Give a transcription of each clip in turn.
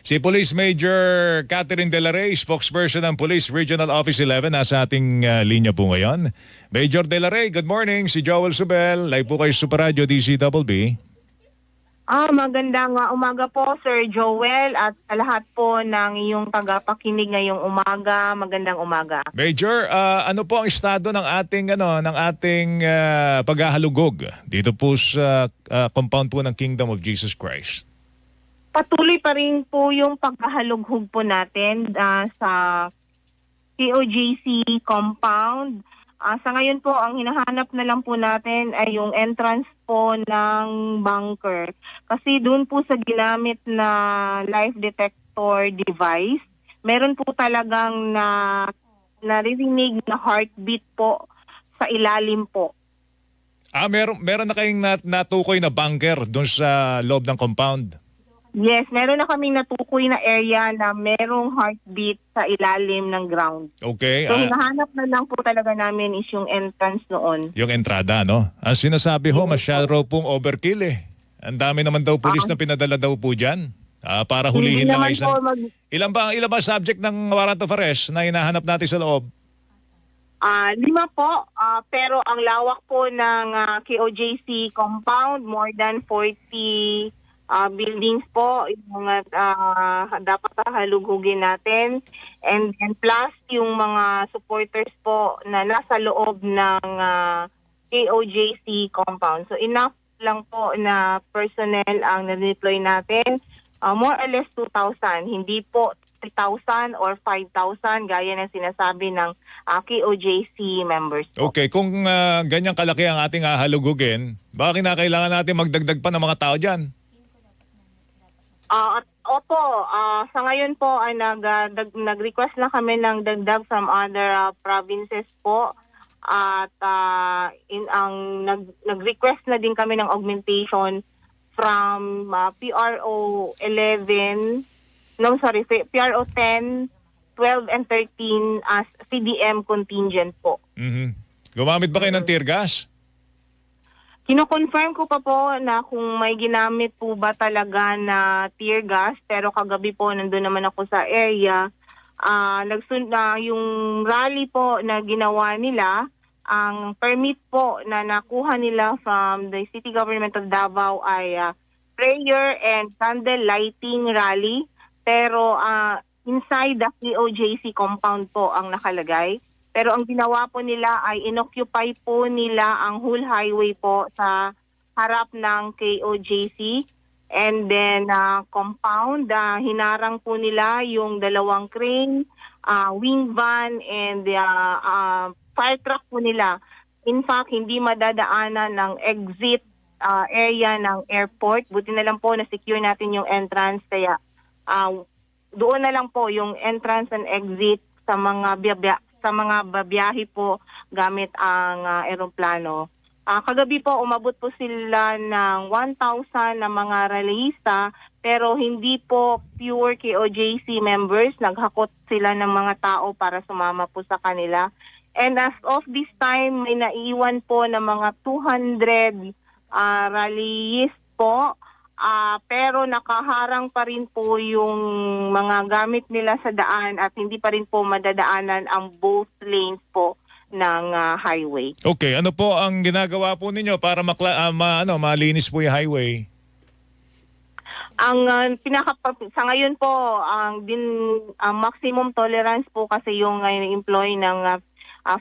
Si Police Major Catherine De La Rey, spokesperson ng Police Regional Office 11, nasa ating linya po ngayon. Major De La Rey, good morning. Si Joel Subel, live po kayo sa Super Radio DCBB. Magandang umaga po, Sir Joel, at sa lahat po ng iyong tagapakinig ngayong umaga. Magandang umaga. Major, ano po ang estado ng ating paghahalugog dito po sa compound po ng Kingdom of Jesus Christ? Patuloy pa rin po yung paghahalughog po natin sa KOJC compound. Sa ngayon po, ang hinahanap na lang po natin ay yung entrance po ng bunker. Kasi doon po sa ginamit na life detector device, meron po talagang naririnig na heartbeat po sa ilalim po. Meron na kayong natukoy na bunker doon sa loob ng compound? Yes, meron na kaming natukoy na area na merong heartbeat sa ilalim ng ground. Okay. So, hinahanap na lang po talaga namin is yung entrance noon. Yung entrada, no? Ang sinasabi ho, masyado pong overkill eh. Ang dami naman daw pulis na pinadala daw po dyan. Para hulihin lang isang... Ilan ba subject ng warrant of arrest na hinahanap natin sa loob? 5 po, pero ang lawak po ng KOJC compound, more than 40 buildings po yung dapat halughugin natin, and plus yung mga supporters po na nasa loob ng KOJC compound. So enough lang po na personnel ang na-deploy natin, more or less 2,000, hindi po 3,000 or 5,000 gaya ng sinasabi ng KOJC members po. Okay, kung ganyang kalaki ang ating hahalugugin, baka kinakailangan natin magdagdag pa ng mga tao dyan? Opo, sa ngayon po ay nag-request na kami ng dagdag from other provinces po, at nag-request na din kami ng augmentation from PRO 11, PRO 10, 12 and 13 as CDM contingent po. Gumamit ba kayo ng tear gas? Kino-confirm ko pa po na kung may ginamit po ba talaga na tear gas, pero kagabi po nandun naman ako sa area. Yung rally po na ginawa nila, ang permit po na nakuha nila from the City Government of Davao ay prayer and candle lighting rally, pero inside the KOJC compound po ang nakalagay. Pero ang ginawa po nila ay inoccupy po nila ang whole highway po sa harap ng KOJC. And then compound, hinarang po nila yung 2 crane, wing van, and fire truck po nila. In fact, hindi madadaanan ng exit area ng airport. Buti na lang po na secure natin yung entrance. Kaya doon na lang po yung entrance and exit sa mga babiyahe po gamit ang eroplano. Kagabi po umabot po sila ng 1,000 na mga rallyista, pero hindi po pure KOJC members. Naghakot sila ng mga tao para sumama po sa kanila. And as of this time, may naiwan po na mga 200 rallyist po. Pero nakaharang pa rin po yung mga gamit nila sa daan at hindi pa rin po madadaanan ang both lanes po ng highway. Okay, ano po ang ginagawa po ninyo para malinis po yung highway? Ang sa ngayon po, ang maximum tolerance po kasi yung employee ng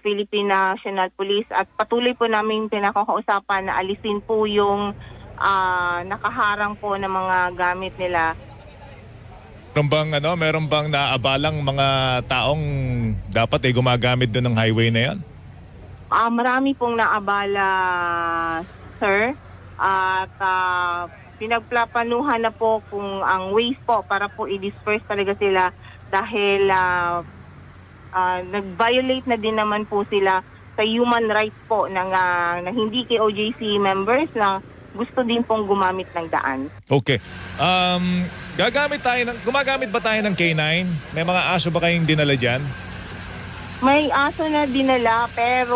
Philippine National Police, at patuloy po namin pinakakausapan na alisin po yung nakaharang po ng mga gamit nila. Meron bang naabalang mga taong dapat gumagamit doon ng highway na yan? Marami pong naabala, sir. At pinagplapanuhan na po kung ang ways po para po i-disperse talaga sila dahil nag-violate na din naman po sila sa human rights po ng hindi KOJC members na gusto din pong gumamit ng daan. Okay. Gumagamit ba tayo ng K9? May mga aso ba kayong dinala dyan? May aso na dinala pero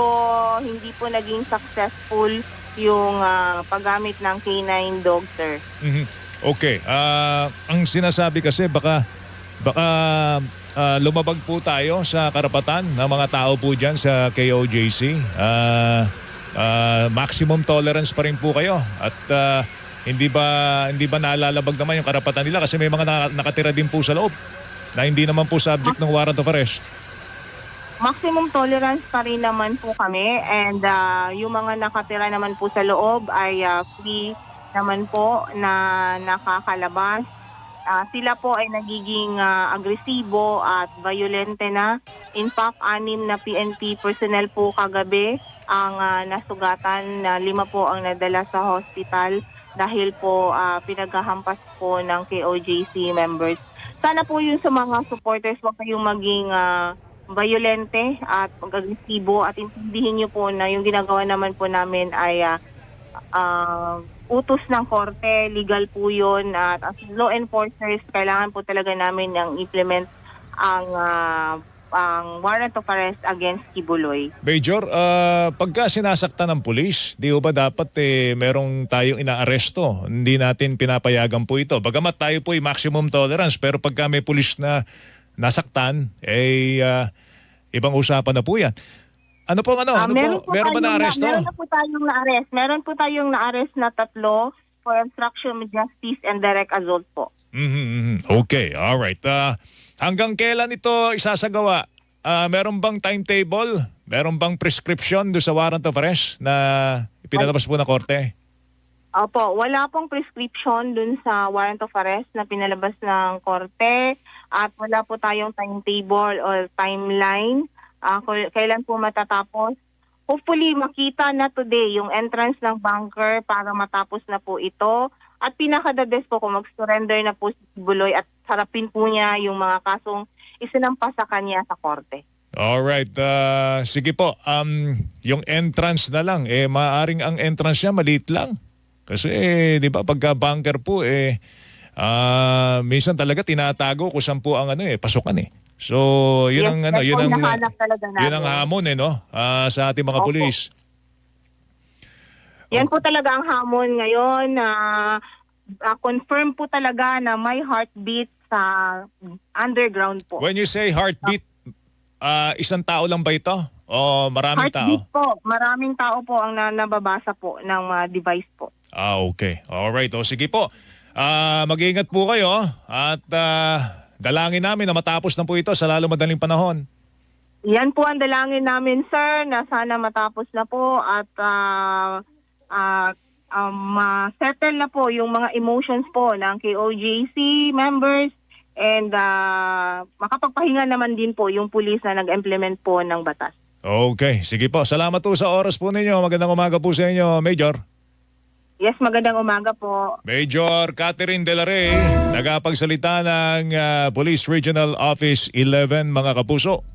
hindi po naging successful yung paggamit ng K9 dog, sir. Okay. Ang sinasabi kasi baka lumabag po tayo sa karapatan ng mga tao po dyan sa KOJC. Maximum tolerance pa rin po kayo. At hindi ba nalalabag naman yung karapatan nila kasi may mga nakatira din po sa loob na hindi naman po subject ng warrant of arrest. Maximum tolerance pa rin naman po kami, and yung mga nakatira naman po sa loob ay free naman po na nakakalabas. Sila po ay nagiging agresibo at violente na. In fact, 6 na PNP personnel po kagabi ang nasugatan, na 5 po ang nadala sa hospital dahil po pinaghahampas po ng KOJC members. Sana po yun sa mga supporters, wag kayong maging violente at agresibo, at intindihin niyo po na yung ginagawa naman po namin ay utos ng korte, legal po yun, at as law enforcers, kailangan po talaga namin ang implement ang warrant of arrest against Kibuloy. Major, pagka sinasaktan ng pulis, di ba dapat merong tayong inaaresto? Hindi natin pinapayagan po ito. Bagamat tayo po ay maximum tolerance, pero pagka may pulis na nasaktan, ibang usapan na po yan. Ano po? Meron ba na-aresto? Meron po tayong na-arrest na 3 for obstruction of justice and direct assault po. Okay, alright. Hanggang kailan ito isasagawa? Meron bang timetable? Meron bang prescription do sa warrant of arrest na pinalabas po na korte? Opo, wala pong prescription dun sa warrant of arrest na pinalabas ng korte, at wala po tayong timetable or timeline kailan po matatapos. Hopefully makita na today yung entrance ng bunker para matapos na po ito, at pinaka-the best po kung mag-surrender na po si Kibuloy at harapin po niya yung mga kasong isinampas sa kanya sa korte. Alright, sige po. Yung entrance na lang, maaaring ang entrance niya maliit lang. Kasi, di ba, pagka bunker po, minsan talaga tinatago kung saan po ang pasukan eh. So, yun ang hamon no? Sa ating mga pulis. Yan po talaga ang hamon ngayon. Confirm po talaga na may heartbeat sa underground po. When you say heartbeat, isang tao lang ba ito? O maraming heartbeat tao? Po, maraming tao po ang nababasa po ng device po. Okay. Alright. O sige po. Mag-iingat po kayo at dalangin namin na matapos na po ito sa lalo madaling panahon. Yan po ang dalangin namin, sir, na sana matapos na po at ma-settle na po yung mga emotions po ng KOJC members, and makapagpahinga naman din po yung pulis na nag-implement po ng batas. Okay. Sige po. Salamat po sa oras po ninyo. Magandang umaga po sa inyo, Major. Yes, magandang umaga po. Major Catherine De La Rey, nagapagsalita ng Police Regional Office 11, mga kapuso.